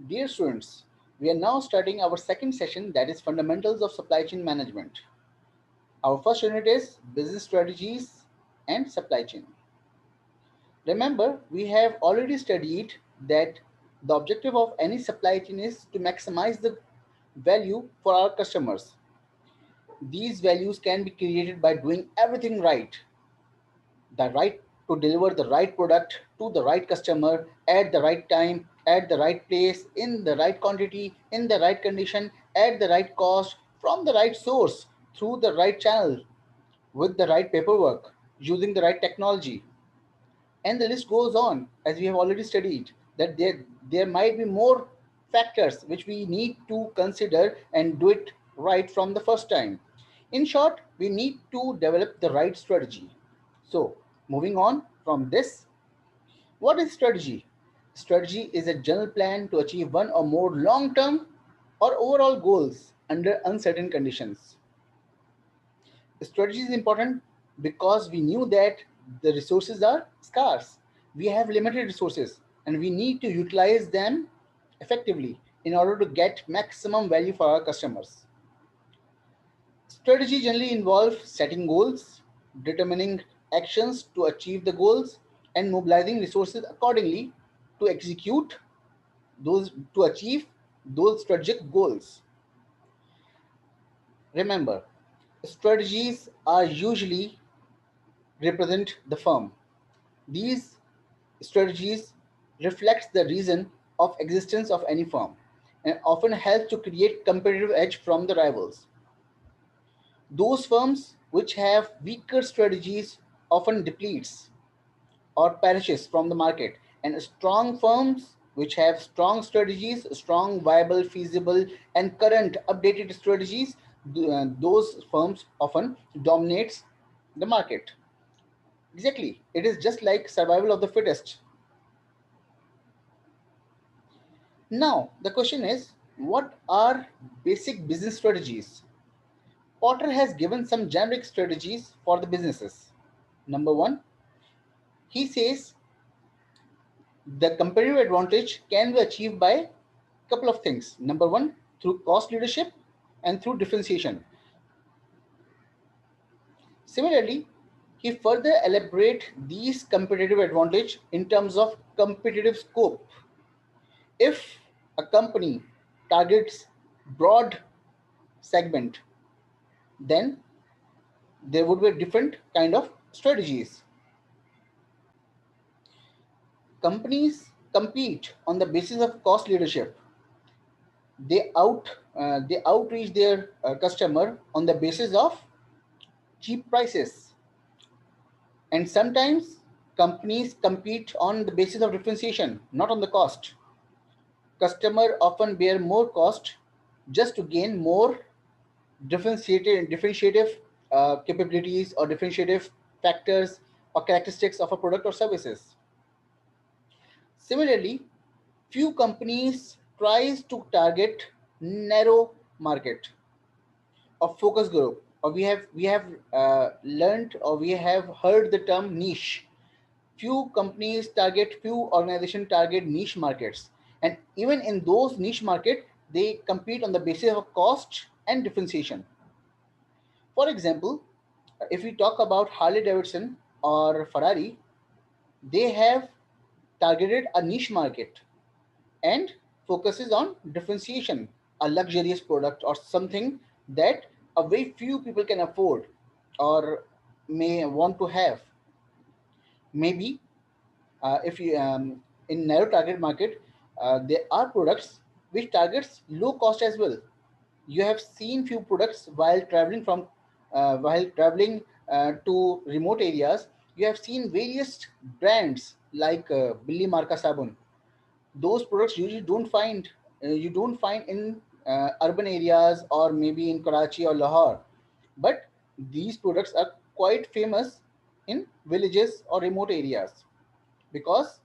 Dear students, we are now starting our second session, that is Fundamentals of Supply Chain Management. Our first unit is Business Strategies and Supply Chain. Remember, we have already studied that the objective of any supply chain is to maximize the value for our customers. These values can be created by doing everything right, the right to deliver the right product to the right customer at the right time, at the right place, in the right quantity, in the right condition, at the right cost, from the right source, through the right channel, with the right paperwork, using the right technology. And the list goes on, as we have already studied, that there might be more factors which we need to consider and do it right from the first time. In short, we need to develop the right strategy. So, moving on from this, what is strategy? Strategy is a general plan to achieve one or more long term or overall goals under uncertain conditions. Strategy is important because we knew that the resources are scarce. We have limited resources and we need to utilize them effectively in order to get maximum value for our customers. Strategy generally involves setting goals, determining actions to achieve the goals, and mobilizing resources accordingly to execute those to achieve those strategic goals. Remember, strategies are usually represent the firm. These strategies reflects the reason of existence of any firm and often help to create competitive edge from the rivals. Those firms which have weaker strategies often depletes or perishes from the market, and strong firms which have strong strategies, strong, viable, feasible, and current updated strategies, those firms often dominates the market. Exactly, it is just like survival of the fittest. Now, the question is, what are basic business strategies? Potter has given some generic strategies for the businesses. Number one, he says the competitive advantage can be achieved by a couple of things. Number one, through cost leadership and through differentiation. Similarly, he further elaborate these competitive advantage in terms of competitive scope. If a company targets broad segment, then there would be different kind of strategies. Companies compete on the basis of cost leadership. They outreach their customer on the basis of cheap prices, and sometimes companies compete on the basis of differentiation, not on the cost. Customer often bear more cost just to gain more differentiative capabilities or differentiative factors or characteristics of a product or services. Similarly, few companies tries to target narrow market or focus group, or we have learned or we have heard the term niche. Few organization target niche markets, and even in those niche market they compete on the basis of cost and differentiation. For example, if we talk about Harley Davidson or Ferrari, they have targeted a niche market and focuses on differentiation, a luxurious product or something that a very few people can afford or may want to have. Maybe if you in narrow target market, there are products which targets low cost as well. You have seen few products while traveling to remote areas. You have seen various brands like Billy Marka Sabun. Those products usually don't find you don't find in urban areas or maybe in Karachi or Lahore, but these products are quite famous in villages or remote areas because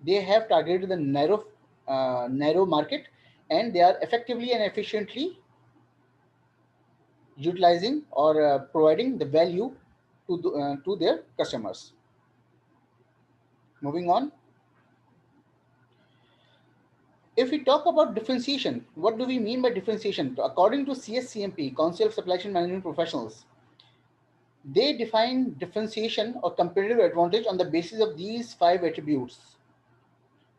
they have targeted the narrow market, and they are effectively and efficiently utilizing or providing the value to their customers. Moving on, If we talk about differentiation, what do we mean by differentiation? According to CSCMP, Council of Supply Chain Management Professionals, they define differentiation or competitive advantage on the basis of these 5 attributes.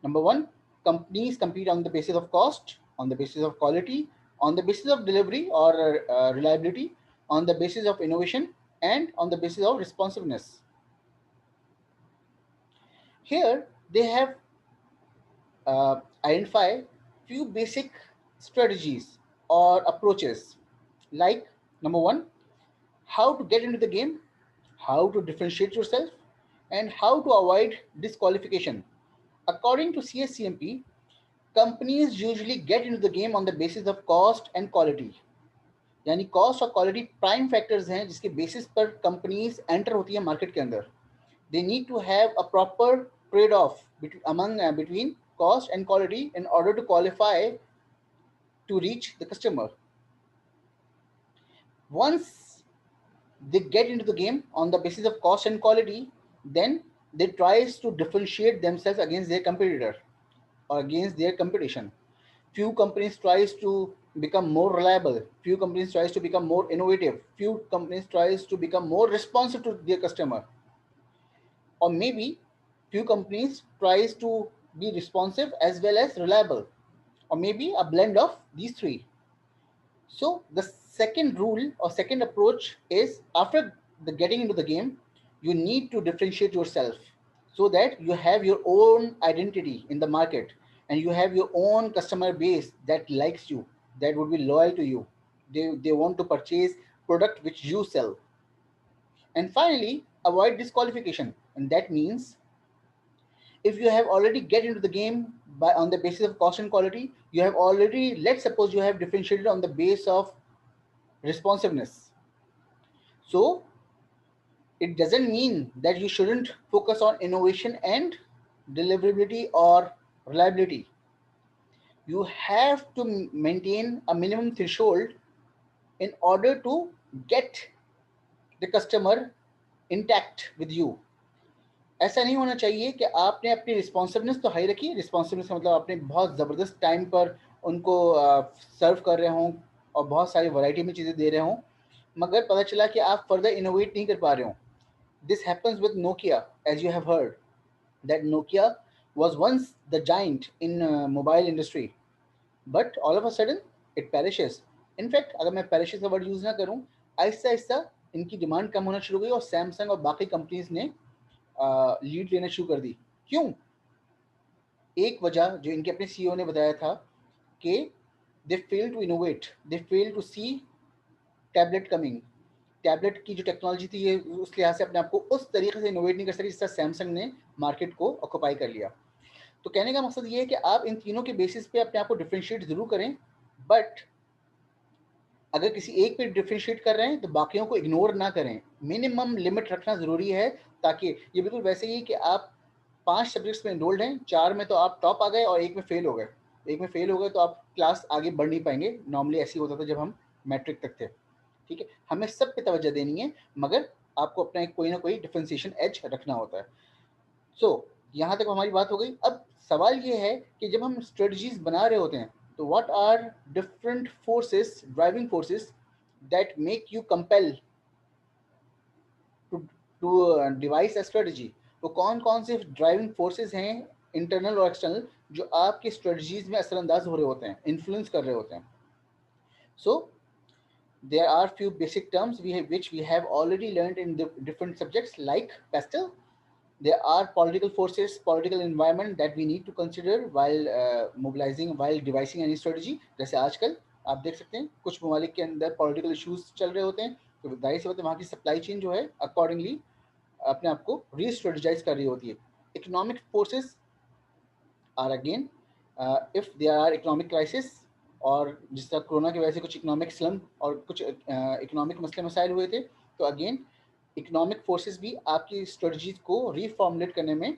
Number one, companies compete on the basis of cost, on the basis of quality, on the basis of delivery or reliability, on the basis of innovation, and on the basis of responsiveness. Here, they have identify few basic strategies or approaches, like number one, how to get into the game, how to differentiate yourself, and how to avoid disqualification. According to CSCMP, companies usually get into the game on the basis of cost and quality. यानी cost और quality prime factors हैं जिसके basis पर companies enter होती है market के अंदर. They need to have a proper trade-off between cost and quality in order to qualify to reach the customer. Once they get into the game on the basis of cost and quality, then they tries to differentiate themselves against their competitor or against their competition. Few companies tries to become more reliable, few companies tries to become more innovative, few companies tries to become more responsive to their customer, or maybe few companies tries to be responsive as well as reliable, or maybe a blend of these three. So the second rule or second approach is, after the getting into the game, you need to differentiate yourself so that you have your own identity in the market and you have your own customer base that likes you, that would be loyal to you. They want to purchase product which you sell. And finally, avoid disqualification. And that means if you have already get into the game by on the basis of cost and quality, you have already, let's suppose you have differentiated on the base of responsiveness. So it doesn't mean that you shouldn't focus on innovation and deliverability or reliability. You have to maintain a minimum threshold in order to get the customer intact with you. ऐसा नहीं होना चाहिए कि आपने अपनी responsiveness तो high रखी. Responsiveness का मतलब आपने बहुत ज़बरदस्त टाइम पर उनको सर्व कर रहे हों और बहुत सारी वैरायटी में चीज़ें दे रहे हों, मगर पता चला कि आप फर्दर इनोवेट नहीं कर पा रहे हो. This happens with Nokia, as you have heard that Nokia was once the giant in mobile industry, but all of a sudden it perishes. In fact, अगर मैं perishes का वर्ड यूज़ ना करूँ, आहिस्ता आहिस्ता इनकी डिमांड कम होना शुरू हो गई और सैमसंग और बाकी कंपनीज ने लीड लेना शुरू कर दी. क्यों? एक वजह जो इनके अपने सीईओ ने बताया था कि they fail to innovate, they fail to see tablet coming. Tablet की जो टेक्नोलॉजी थी, ये उस लिहाज से अपने आप को उस तरीके से इनोवेट नहीं कर सकी जिस तरह सैमसंग ने मार्केट को ऑक्यूपाई कर लिया. तो कहने का मकसद ये है कि आप इन तीनों के बेसिस पे अपने आप को डिफरेंशिएट जरूर करें, बट अगर किसी एक पे डिफरेंशिएट कर रहे हैं तो बाकियों को इग्नोर ना करें. मिनिमम लिमिट रखना ज़रूरी है, ताकि ये बिल्कुल वैसे ही कि आप 5 सब्जेक्ट्स में इनरोल्ड हैं, 4 में तो आप टॉप आ गए और एक में फेल हो गए. एक में फेल हो गए तो आप क्लास आगे बढ़ नहीं पाएंगे. नॉर्मली ऐसे ही होता था जब हम मैट्रिक तक थे. ठीक है, हमें सब पे तवज्जो देनी है, मगर आपको अपना एक कोई ना कोई डिफरेंशिएशन एज रखना होता है. सो यहाँ तक हमारी बात हो गई. अब सवाल ये है कि जब हम स्ट्रेटजीज बना रहे होते हैं तो what are different forces, driving forces that make you compel to to devise a strategy. तो कौन कौन से ड्राइविंग फोर्सेस हैं, इंटरनल और एक्सटर्नल, जो आपके स्ट्रेटजीज में असरअंदाज हो रहे होते हैं, इन्फ्लुएंस कर रहे होते हैं. सो there are few basic terms which we have already learned in the different subjects like PESTEL. There are political forces, political environment that we need to consider while mobilizing, while devising any strategy. जैसे आजकल आप देख सकते हैं कुछ ममालिक के अंदर पॉलिटिकल इश्यूज चल रहे होते हैं, तो जाहिर सी बात है वहाँ की सप्लाई चेन जो है अकॉर्डिंगली अपने आप को रीस्ट्रेटजाइज कर रही होती है. Economic forces are again, if there are economic crisis, और जिस तरह कोरोना की वजह से कुछ इकोनॉमिक स्लम और कुछ इकोनॉमिक मसले मसाइल हुए थे, तो अगेन इकोनॉमिक फोर्सेस भी आपकी स्ट्रेटजीज को रीफॉर्मुलेट करने में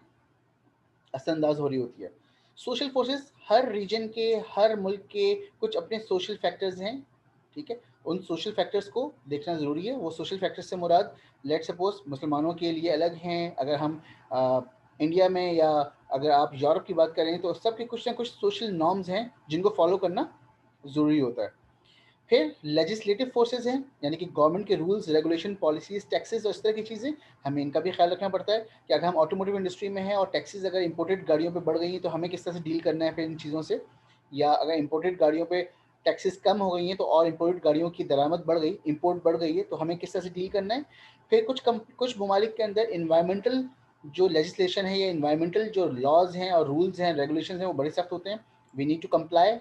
असरअंदाज हो रही होती है. सोशल फोर्सेस, हर रीजन के, हर मुल्क के कुछ अपने सोशल फैक्टर्स हैं. ठीक है, उन सोशल फैक्टर्स को देखना ज़रूरी है. वो सोशल फैक्टर्स से मुराद लेट सपोज मुसलमानों के लिए अलग हैं, अगर हम इंडिया में या अगर आप यूरोप की बात करें तो सबके कुछ ना कुछ सोशल नॉर्म्स हैं जिनको फॉलो करना ज़रूरी होता है। फिर लेजिस्लेटिव फोर्सेस हैं, यानी कि गवर्नमेंट के रूल्स, रेगुलेशन, पॉलिसीज, टैक्सेस और इस तरह की चीज़ें, हमें इनका भी ख्याल रखना पड़ता है कि अगर हम ऑटोमोटिव इंडस्ट्री में हैं और टैक्सेस अगर इंपोर्टेड गाड़ियों पे बढ़ गई हैं तो हमें किस तरह से डील करना है फिर इन चीज़ों से, या अगर इंपोर्टेड गाड़ियों पे टैक्सेस कम हो गई हैं तो और इंपोर्टेड गाड़ियों की दरामद बढ़ गई, इंपोर्ट बढ़ गई है तो हमें किस तरह से डील करना है। फिर कुछ ममालिक के अंदर इन्वायरमेंटल जो लेजिस्लेशन है या इन्वायरमेंटल जो लॉज हैं और रूल्स हैं, रेगुलेशन हैं, वो बड़े सख्त होते हैं। We need to comply.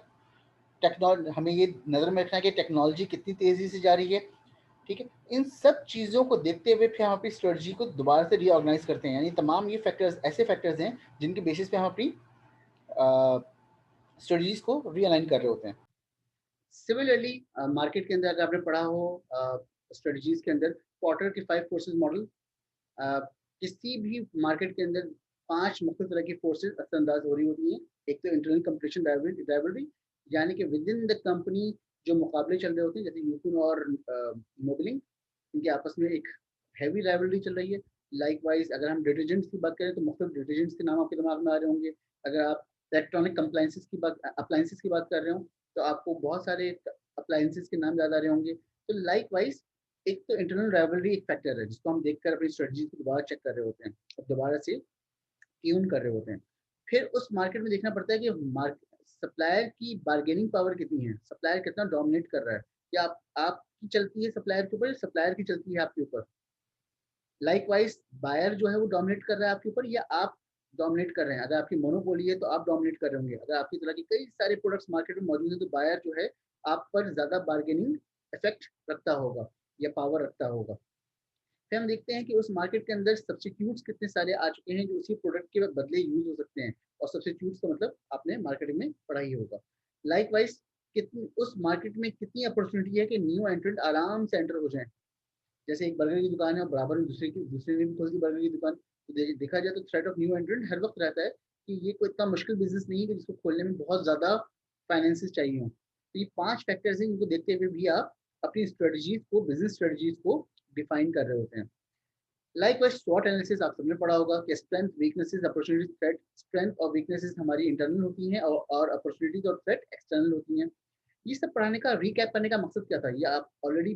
हमें ये नज़र में रखना है कि टेक्नोलॉजी कितनी तेज़ी से जा रही है। ठीक है, इन सब चीज़ों को देखते हुए फिर हम अपनी स्ट्रेटजी को दोबारा से रीऑर्गेनाइज करते हैं, यानी तमाम ये फैक्टर्स ऐसे फैक्टर्स हैं जिनके बेसिस पे हम अपनी स्ट्रेटजीज को रीअलाइन कर रहे होते हैं। सिमिलरली मार्केट के अंदर अगर आपने पढ़ा हो स्ट्रेटजीज के अंदर क्वार्टर के 5 फोर्सेस मॉडल, किसी भी मार्केट के अंदर 5 मुख्तलिफ तरह की फोर्सेस असरअंदाज हो रही होती हैं। एक तो इंटरनल कंपटीशन राइवलरी, यानी कि विद इन द कंपनी जो मुकाबले चल रहे होते हैं, जैसे यूफून और मोबिलिंग, इनके आपस में एक हैवी राइवलरी चल रही है। लाइकवाइज अगर हम डिटर्जेंट्स की बात करें तो मुख्तलिफ डिटर्जेंट्स के नाम आपके दिमाग में आ रहे होंगे। अगर आप इलेक्ट्रॉनिक अप्लाइंसेस की बात कर रहे हो तो आपको बहुत सारे अप्लाइंसेस के नाम याद आ रहे होंगे। तो लाइकवाइज एक तो इंटरनल राइवलरी एक फैक्टर है जिसको हम देखकर अपनी स्ट्रेटजी को दोबारा चेक कर रहे होते हैं और दोबारा से ट्यून कर रहे होते हैं। फिर उस मार्केट में देखना पड़ता है कि सप्लायर की बार्गेनिंग पावर कितनी है, सप्लायर कितना डोमिनेट कर रहा है, या आपकी चलती है सप्लायर के ऊपर, सप्लायर की चलती है आपके ऊपर। लाइकवाइज बायर जो है वो डोमिनेट कर रहा है आपके ऊपर या आप डोमिनेट कर रहे हैं। अगर आपकी मोनोपोली है तो आप डोमिनेट कर रहे होंगे। अगर आपकी तरह की कई सारे प्रोडक्ट्स मार्केट में मौजूद है तो बायर जो है आप पर ज्यादा बार्गेनिंग इफेक्ट रखता होगा या पावर रखता होगा। फिर हम देखते हैं कि उस मार्केट के अंदर सब्सिट्यूट्स कितने सारे आ चुके हैं जो उसी प्रोडक्ट के बदले यूज हो सकते हैं। और सब्सिट्यूट्स का मतलब आपने मार्केटिंग में पढ़ा ही होगा। लाइकवाइज कितनी उस मार्केट में कितनी अपॉर्चुनिटी है कि न्यू एंट्रेंट आराम से एंटर हो जाए। जैसे एक बर्गर की दुकान है और बराबर में दूसरे ने भी खोल दी बर्गर की दुकान, तो देखा जाए तो थ्रेट ऑफ न्यू एंट्रेंट हर वक्त रहता है कि ये कोई इतना मुश्किल बिजनेस नहीं है कि जिसको खोलने में बहुत ज्यादा फाइनेंसिस चाहिए हो। तो ये 5 फैक्टर्स हैं जिनको देखते हुए भी आप अपनी स्ट्रेटजीज को, बिजनेस स्ट्रेटजीज को डिफाइन कर रहे होते हैं। लाइकवाइज स्वॉट एनालिसिस आप सबने पढ़ा होगा कि strength, weaknesses, opportunities, threat. Strength और वीकनेसेस हमारी इंटरनल होती हैं और अपॉर्चुनिटीज और थ्रेट एक्सटर्नल होती हैं। ये सब पढ़ाने का, रिकैप करने का मकसद क्या था, ये आप ऑलरेडी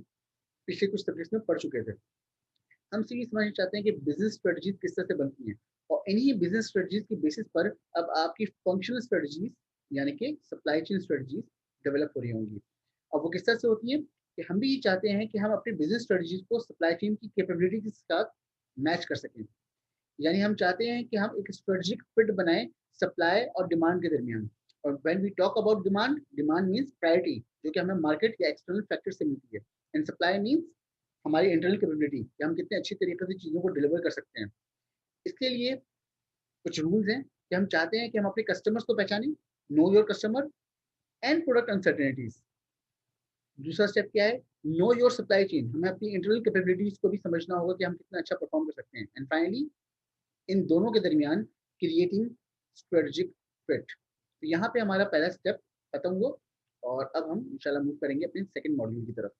पिछले कुछ सब्जेक्ट्स में पढ़ चुके थे। हम सिर्फ समझना चाहते हैं कि बिजनेस स्ट्रेटजीज किस तरह से बनती हैं और इन्हीं बिजनेस स्ट्रेटजीज के बेसिस पर अब आपकी फंक्शनल स्ट्रेटजीज यानी कि सप्लाई चेन स्ट्रेटजीज डेवलप हो रही होंगी। और वो किस तरह से होती है कि हम भी ये चाहते हैं कि हम अपनी बिजनेस स्ट्रेटजीज को सप्लाई चेन की कैपेबिलिटी के साथ मैच कर सकें। यानी हम चाहते हैं कि हम एक स्ट्रेटजिक फिट बनाएं सप्लाई और डिमांड के दरमियान। और when we talk about demand, demand means priority जो कि हमें मार्केट या एक्सटर्नल फैक्टर से मिलती है। एंड सप्लाई मींस हमारी इंटरनल कैपेबिलिटी कि हम कितने अच्छी तरीके से चीज़ों को डिलीवर कर सकते हैं। इसके लिए कुछ रूल्स हैं कि हम चाहते हैं कि हम अपने कस्टमर्स को पहचानें, know your customer and product uncertainties. दूसरा स्टेप क्या है, नो योर सप्लाई चेन, हमें अपनी इंटरनल कैपेबिलिटीज को भी समझना होगा कि हम कितना अच्छा परफॉर्म कर सकते हैं। एंड फाइनली इन दोनों के दरमियान क्रिएटिंग स्ट्रेटजिक फिट। तो यहाँ पे हमारा पहला स्टेप खत्म हुआ और अब हम इंशाल्लाह मूव करेंगे अपने सेकंड मॉड्यूल की तरफ।